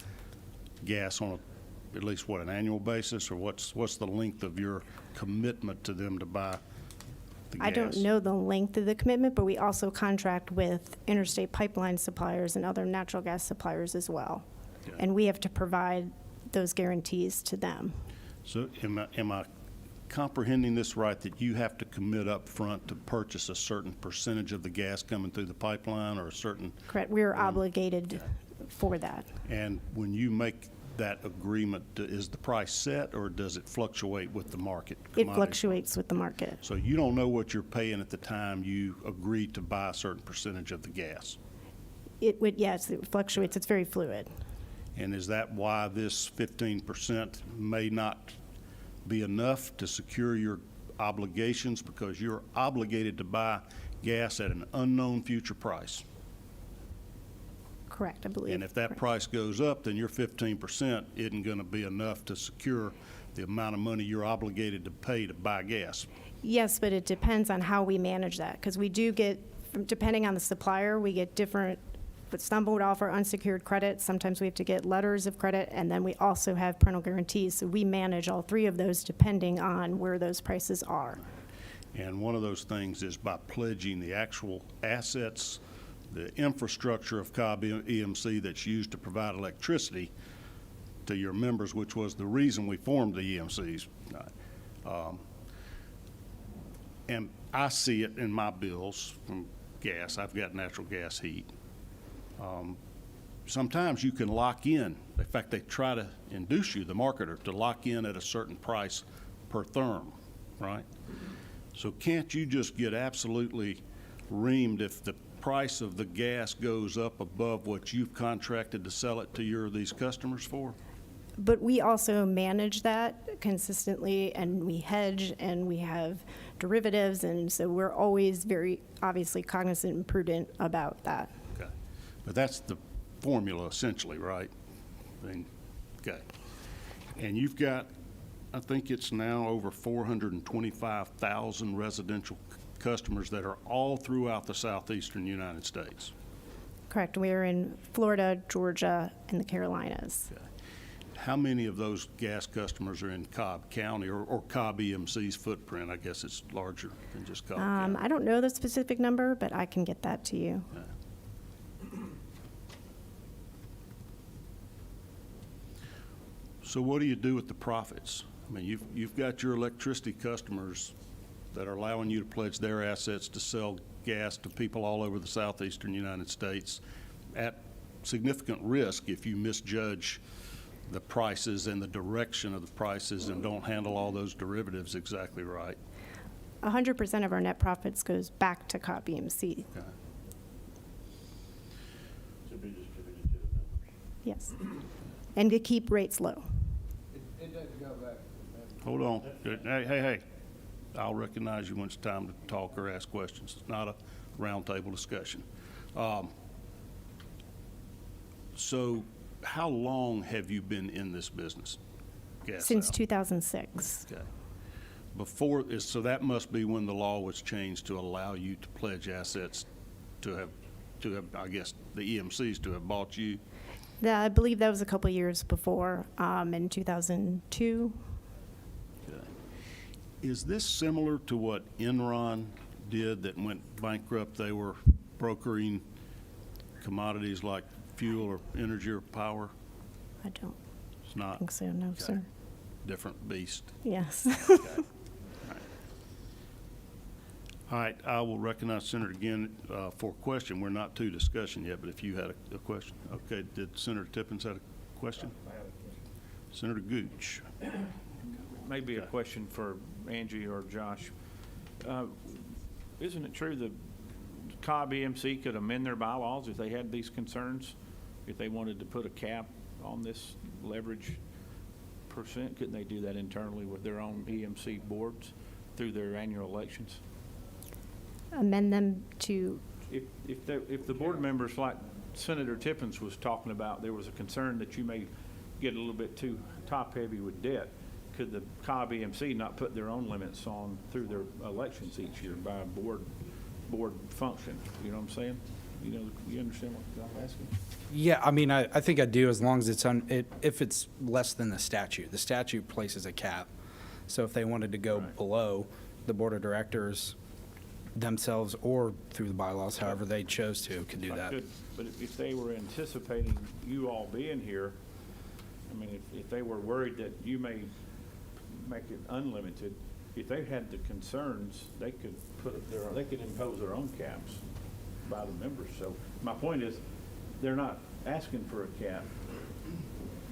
gas on at least an annual basis, or what's the length of your commitment to them to buy the gas? I don't know the length of the commitment, but we also contract with interstate pipeline suppliers and other natural gas suppliers as well. Okay. And we have to provide those guarantees to them. So am I comprehending this right, that you have to commit up front to purchase a certain percentage of the gas coming through the pipeline, or a certain, Correct. We're obligated for that. and when you make that agreement, is the price set, or does it fluctuate with the market? It commodity? fluctuates with the market. So you don't know what you're paying at the time you agree to buy a certain percentage of the gas. It would, yes, it fluctuates. It's very fluid. And is that why this 15% may not be enough to secure your obligations, because you're obligated to buy gas at an unknown future price? Correct, I believe. And if that Correct. price goes up, then your 15% isn't going to be enough to secure the amount of money you're obligated to pay to buy gas. Yes, but it depends on how we manage that, because we do get, depending on the supplier, we get different, but some would offer unsecured credit. Sometimes we have to get letters of credit, and then we also have parental guarantees. So we manage all three of those depending on where those prices are. And one of those things is by pledging the actual assets, the infrastructure of Cobb EMC that's used to provide electricity to your members, which was the reason we formed the EMCs. And I see it in my bills from gas. I've got natural gas heat. Sometimes you can lock in. In fact, they try to induce you, the marketer, to lock in at a certain price per therm, right? So can't you just get absolutely reamed if the price of the gas goes up above what you've contracted to sell it to these customers for? But we also manage that consistently, and we hedge, and we have derivatives, and so we're always very obviously cognizant and prudent about that. Okay. But that's the formula essentially, right? I mean, okay. And you've got, I think it's now over 425,000 residential customers that are all throughout the southeastern United States. Correct. We're in Florida, Georgia, and the Carolinas. Okay. How many of those gas customers are in Cobb County, or Cobb EMC's footprint? I guess it's larger than just Cobb County. I don't know the specific number, but I can get that to you. Yeah. So what do you do with the profits? I mean, you've got your electricity customers that are allowing you to pledge their assets to sell gas to people all over the southeastern United States at significant risk if you misjudge the prices and the direction of the prices and don't handle all those derivatives exactly right. 100% of our net profits goes back to Cobb EMC. Okay. To be distributed to the members. Yes. And to keep rates low. It doesn't go back. Hold on. Hey. I'll recognize you when it's time to talk or ask questions. It's not a roundtable discussion. So how long have you been in this business? Since 2006. Okay. So that must be when the law was changed to allow you to pledge assets to have, I guess, the EMCs to have bought you? I believe that was a couple years before, in 2002. Okay. Is this similar to what Enron did that went bankrupt? They were brokering commodities like fuel or energy or power? I don't It's not? think so, no, Okay. sir. Different beast. Yes. Okay. All right, I will recognize Senator again for a question. We're not to discussion yet, but if you had a question. Okay, did Senator Tippins have a question? I have a question. Senator Gooch. Maybe a question for Angie or Josh. Isn't it true that Cobb EMC could amend their bylaws if they had these concerns? If they wanted to put a cap on this leverage percent, couldn't they do that internally with their own EMC boards through their annual elections? Amend them to, If the board members, like Senator Tippins was talking about, there was a concern that you may get a little bit too top-heavy with debt, could the Cobb EMC not put their own limits on through their elections each year by board function? You know what I'm saying? You understand what I'm asking? Yeah, I mean, I think I do, as long as it's if it's less than the statute. The statute places a cap. So if they wanted to go below, the board of directors themselves or through the bylaws, however they chose to, could do that. But if they were anticipating you all being here, I mean, if they were worried that you may make it unlimited, if they had the concerns, they could they could impose their own caps by the members. So my point is, they're not asking for a cap,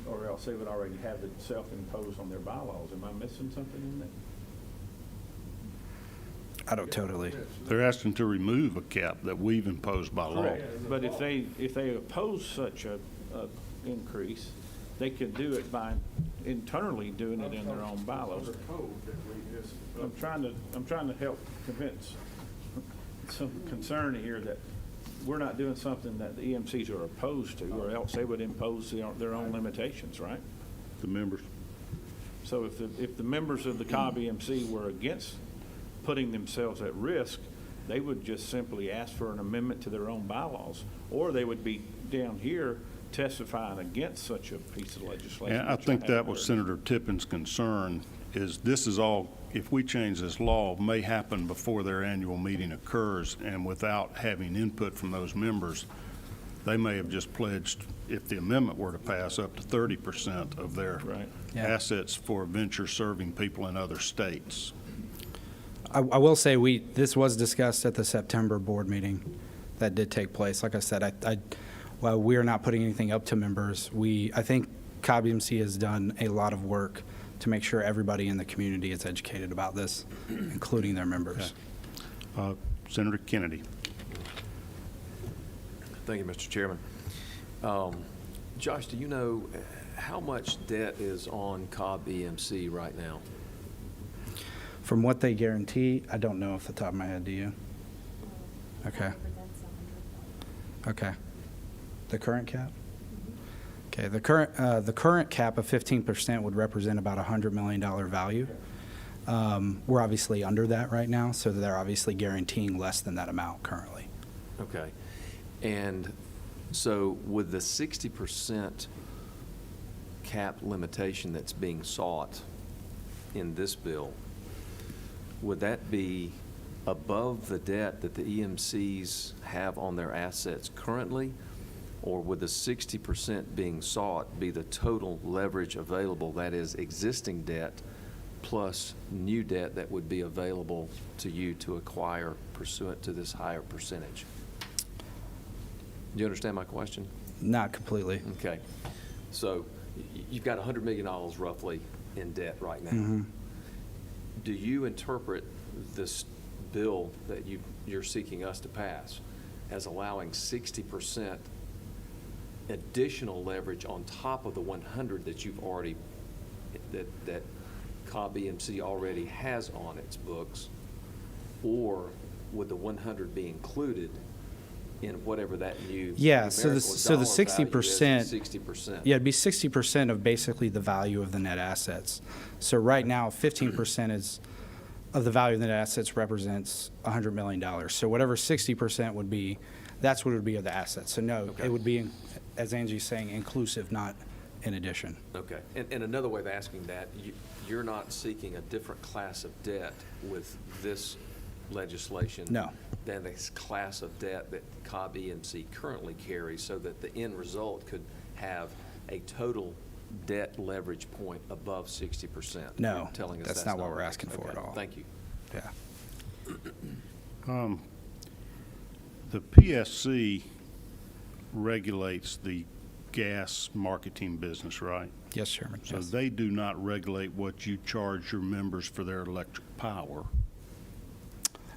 or else they would already have it self-imposed on their bylaws. Am I missing something in that? I don't totally. They're asking to remove a cap that we've imposed by law. Correct. But if they oppose such a increase, they could do it by internally doing it in their own bylaws. I'm trying to help convince some concern here that we're not doing something that the EMCs are opposed to, or else they would impose their own limitations, right? The members. So if the members of the Cobb EMC were against putting themselves at risk, they would just simply ask for an amendment to their own bylaws, or they would be down here testifying against such a piece of legislation. And I think that was Senator Tippin's concern, is this is all, if we change this law, may happen before their annual meeting occurs, and without having input from those members, they may have just pledged, if the amendment were to pass, up to 30% of their assets for venture serving people in other states. I will say this was discussed at the September board meeting that did take place. Like I said, while we are not putting anything up to members, I think Cobb EMC has done a lot of work to make sure everybody in the community is educated about this, including their members. Okay. Senator Kennedy. Thank you, Mr. Chairman. Josh, do you know how much debt is on Cobb EMC right now? From what they guarantee, I don't know off the top of my head, do you? Okay. Okay. The current cap? Okay, the current cap of 15% would represent about $100 million value. We're obviously under that right now, so they're obviously guaranteeing less than that amount currently. Okay. And so with the 60% cap limitation that's being sought in this bill, would that be above the debt that the EMCs have on their assets currently? Or would the 60% being sought be the total leverage available, that is existing debt plus new debt that would be available to you to acquire pursuant to this higher percentage? Do you understand my question? Not completely. Okay. So you've got $100 million roughly in debt right now. Mm-hmm. Do you interpret this bill that you're seeking us to pass as allowing 60% additional leverage on top of the 100 that you've already, that Cobb EMC already has on its books? Or would the 100 be included in whatever that new So the 60%, 60%. Yeah, it'd be 60% of basically the value of the net assets. So right now, 15% of the value of the net assets represents $100 million. So whatever 60% would be, that's what it would be of the assets. So no, Okay. It would be, as Angie's saying, inclusive, not in addition. Okay. And another way of asking that, you're not seeking a different class of debt with this legislation No. than this class of debt that Cobb EMC currently carries, so that the end result could have a total debt leverage point above 60%. No, You're telling us that's not what we're asking for at Okay, all. Thank you. Yeah. The PSC regulates the gas marketing business, right? Yes, Chairman. So Yes. they do not regulate what you charge your members for their electric power.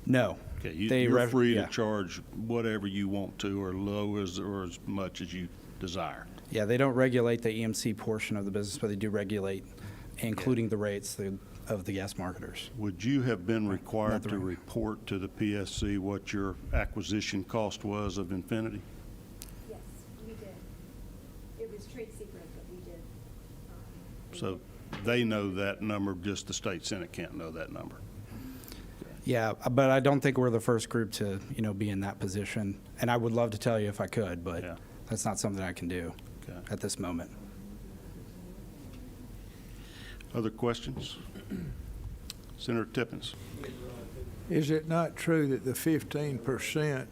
No. Okay, They you're free to yeah. charge whatever you want to, or low or as much as you desire. Yeah, they don't regulate the EMC portion of the business, but they do regulate, including the rates of the gas marketers. Would you have been required Not the to reg- report to the PSC what your acquisition cost was of Infinity? Yes, we did. It was trade secret, but we did. So they know that number, just the state senate can't know that number. Yeah, but I don't think we're the first group to, be in that position. And I would love to tell you if I could, but Yeah. that's not something I can do Okay. at this moment. Other questions? Senator Tippins. Is it not true that the 15%,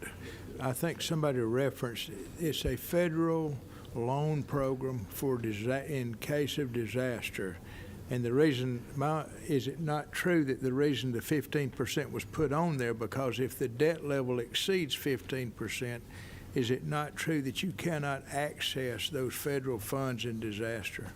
I think somebody referenced, it's a federal loan program for in case of disaster, And the reason, is it not true that the reason the 15% was put on there, because if the debt level exceeds 15%, is it not true that you cannot access those federal funds in disaster?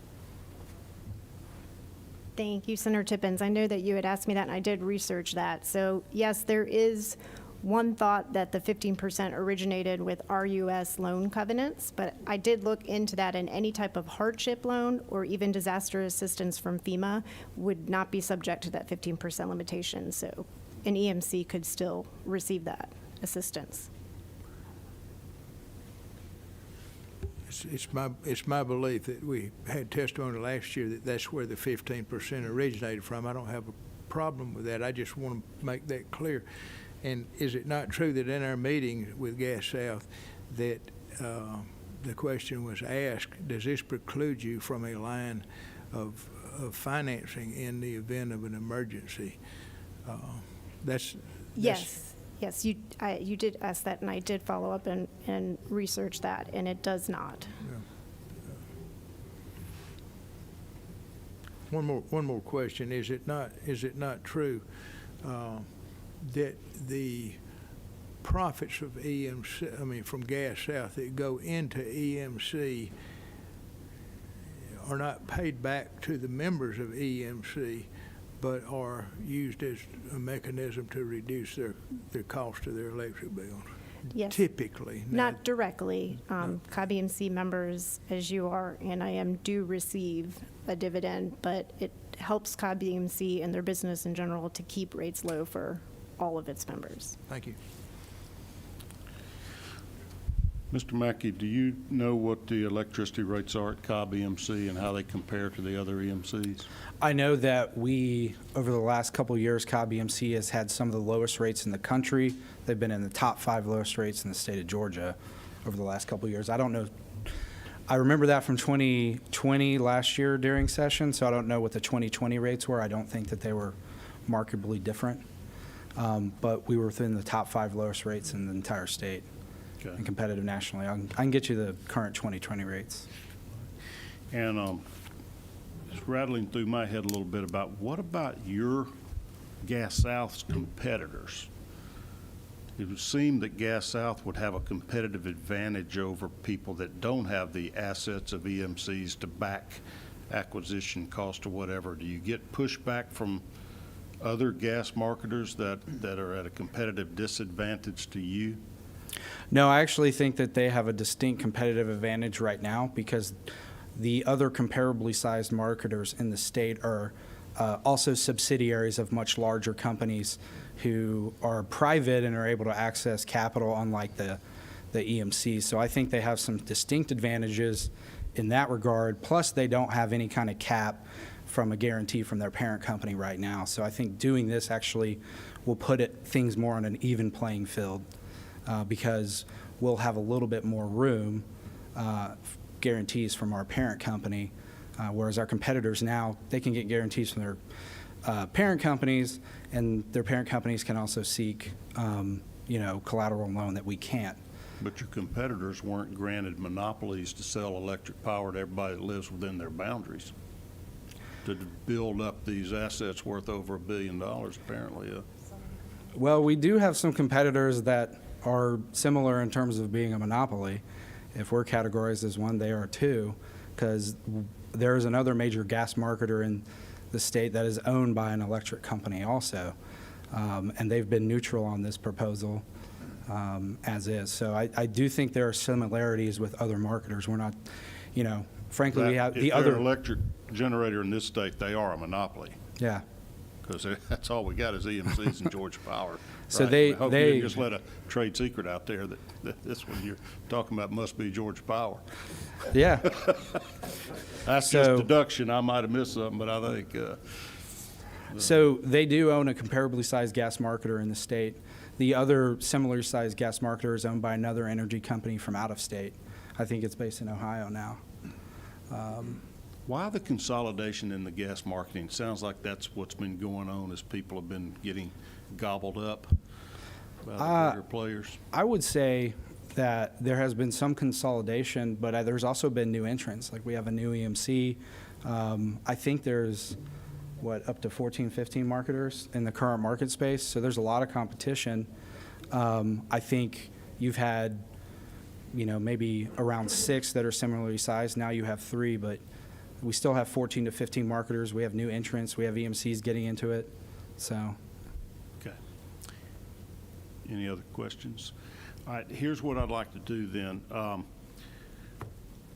Thank you, Senator Tippins. I know that you had asked me that, and I did research that. So yes, there is one thought that the 15% originated with RUS loan covenants, but I did look into that, and any type of hardship loan or even disaster assistance from FEMA would not be subject to that 15% limitation. So an EMC could still receive that assistance. It's my belief that we had testimony last year that that's where the 15% originated from. I don't have a problem with that. I just want to make that clear. And is it not true that in our meeting with Gas South that the question was asked, does this preclude you from a line of financing in the event of an emergency? Yes, you did ask that, and I did follow up and research that, and it does not. One more question. Is it not true that the profits of EMC, from Gas South that go into EMC are not paid back to the members of EMC, but are used as a mechanism to reduce their cost of their electric bills? Yes. Typically. Not directly. Cobb EMC members, as you are and I am, do receive a dividend, but it helps Cobb EMC and their business in general to keep rates low for all of its members. Thank you. Mr. Mackey, do you know what the electricity rates are at Cobb EMC and how they compare to the other EMCs? I know that over the last couple of years, Cobb EMC has had some of the lowest rates in the country. They've been in the top 5 lowest rates in the state of Georgia over the last couple of years. I don't know. I remember that from 2020 last year during session, so I don't know what the 2020 rates were. I don't think that they were markedly different. But we were within the top 5 lowest rates in the entire state. Okay. And competitive nationally. I can get you the current 2020 rates. And just rattling through my head a little bit about what about your Gas South's competitors? It would seem that Gas South would have a competitive advantage over people that don't have the assets of EMCs to back acquisition cost or whatever. Do you get pushback from other gas marketers that are at a competitive disadvantage to you? No, I actually think that they have a distinct competitive advantage right now because the other comparably sized marketers in the state are also subsidiaries of much larger companies who are private and are able to access capital, unlike the EMC. So I think they have some distinct advantages in that regard. Plus, they don't have any kind of cap from a guarantee from their parent company right now. So I think doing this actually will put things more on an even playing field because we'll have a little bit more room guarantees from our parent company, whereas our competitors now, they can get guarantees from their parent companies, and their parent companies can also seek, collateral loan that we can't. But your competitors weren't granted monopolies to sell electric power to everybody that lives within their boundaries, to build up these assets worth over $1 billion, apparently. Well, we do have some competitors that are similar in terms of being a monopoly. If we're categorized as one, they are too, because there is another major gas marketer in the state that is owned by an electric company also, and they've been neutral on this proposal as is. So I do think there are similarities with other marketers. We're not, frankly, we have the other electric generator in this state, they are a monopoly. Yeah. Because that's all we got is EMCs and Georgia Power. So right? they I hope you didn't just let a trade secret out there that this one you're talking about must be Georgia Power. Yeah. That's just deduction. I might have missed something, but I think. So they do own a comparably sized gas marketer in the state. The other similar sized gas marketer is owned by another energy company from out of state. I think it's based in Ohio now. Why the consolidation in the gas marketing? Sounds like that's what's been going on as people have been getting gobbled up by the bigger players. I would say that there has been some consolidation, but there's also been new entrants. Like we have a new EMC, I think there's, up to 14, 15 marketers in the current market space, so there's a lot of competition. I think you've had, maybe around 6 that are similarly sized. Now you have 3, but we still have 14 to 15 marketers. We have new entrants. We have EMCs getting into it, so. Okay. Any other questions? All right, here's what I'd like to do then.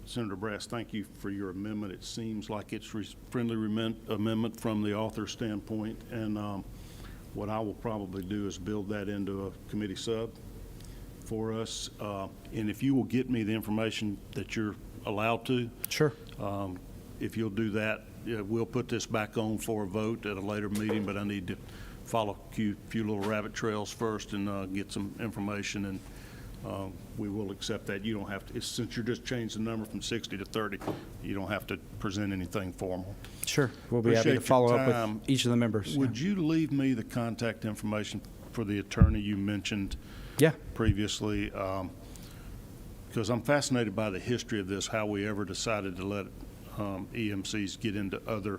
Senator Brass, thank you for your amendment. It seems like it's friendly amendment from the author's standpoint, and what I will probably do is build that into a committee sub for us. And if you will get me the information that you're allowed to. Sure. If you'll do that, we'll put this back on for a vote at a later meeting, but I need to follow a few little rabbit trails first and get some information, and we will accept that. You don't have to, since you're just changing the number from 60 to 30, you don't have to present anything formal. Sure. We'll be happy to follow up with each of the members. Would you leave me the contact information for the attorney you mentioned previously? Because I'm fascinated by the history of this, how we ever decided to let EMCs get into other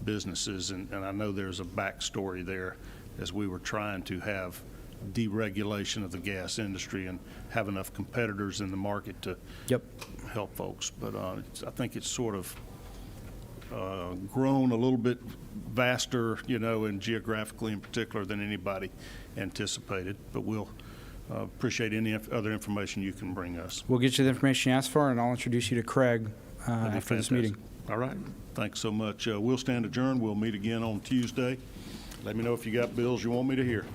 businesses, and I know there's a backstory there as we were trying to have deregulation of the gas industry and have enough competitors in the market to help folks. But I think it's sort of grown a little bit vaster, and geographically in particular than anybody anticipated. But we'll appreciate any other information you can bring us. We'll get you the information you asked for, and I'll introduce you to Craig after this meeting. All right. Thanks so much. We'll stand adjourned. We'll meet again on Tuesday. Let me know if you got bills you want me to hear.